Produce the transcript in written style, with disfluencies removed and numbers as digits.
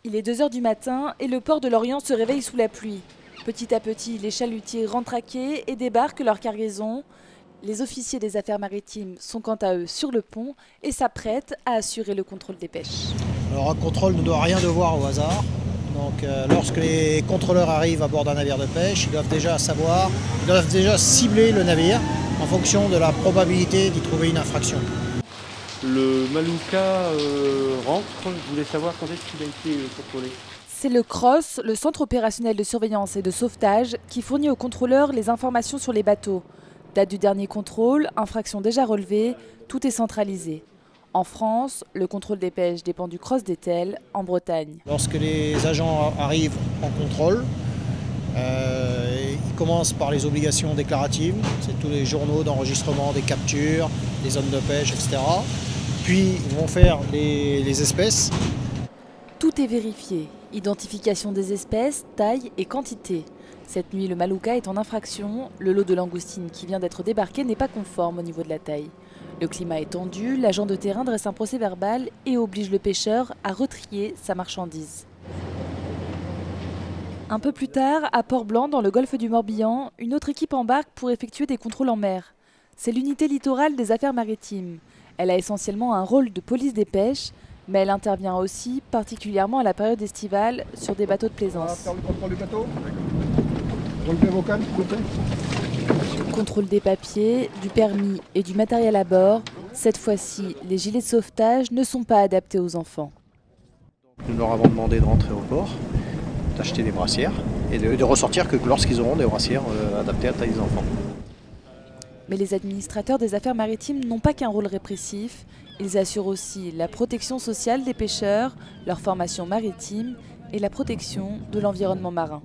Il est 2 h du matin et le port de Lorient se réveille sous la pluie. Petit à petit, les chalutiers rentrent à quai et débarquent leur cargaison. Les officiers des affaires maritimes sont quant à eux sur le pont et s'apprêtent à assurer le contrôle des pêches. Alors un contrôle ne doit rien devoir au hasard. Donc lorsque les contrôleurs arrivent à bord d'un navire de pêche, ils doivent déjà cibler le navire en fonction de la probabilité d'y trouver une infraction. Le Malouka rentre, je voulais savoir quand est-ce qu'il a été contrôlé. C'est le CROSS, le Centre opérationnel de surveillance et de sauvetage, qui fournit aux contrôleurs les informations sur les bateaux. Date du dernier contrôle, infraction déjà relevée, tout est centralisé. En France, le contrôle des pêches dépend du CROSS d'Etel, en Bretagne. Lorsque les agents arrivent en contrôle, ils commencent par les obligations déclaratives, c'est tous les journaux d'enregistrement des captures, des zones de pêche, etc. Puis ils vont faire les espèces. Tout est vérifié, identification des espèces, taille et quantité. Cette nuit, le Malouka est en infraction. Le lot de langoustines qui vient d'être débarqué n'est pas conforme au niveau de la taille. Le climat est tendu, l'agent de terrain dresse un procès verbal et oblige le pêcheur à retrier sa marchandise. Un peu plus tard, à Port-Blanc, dans le golfe du Morbihan, une autre équipe embarque pour effectuer des contrôles en mer. C'est l'unité littorale des affaires maritimes. Elle a essentiellement un rôle de police des pêches, mais elle intervient aussi, particulièrement à la période estivale, sur des bateaux de plaisance. On va faire le contrôle du bateau. Relevez vos cannes, s'il vous plaît. Contrôle des papiers, du permis et du matériel à bord. Cette fois-ci, les gilets de sauvetage ne sont pas adaptés aux enfants. Nous leur avons demandé de rentrer au port, d'acheter des brassières et de ressortir que lorsqu'ils auront des brassières adaptées à la taille des enfants. Mais les administrateurs des affaires maritimes n'ont pas qu'un rôle répressif. Ils assurent aussi la protection sociale des pêcheurs, leur formation maritime et la protection de l'environnement marin.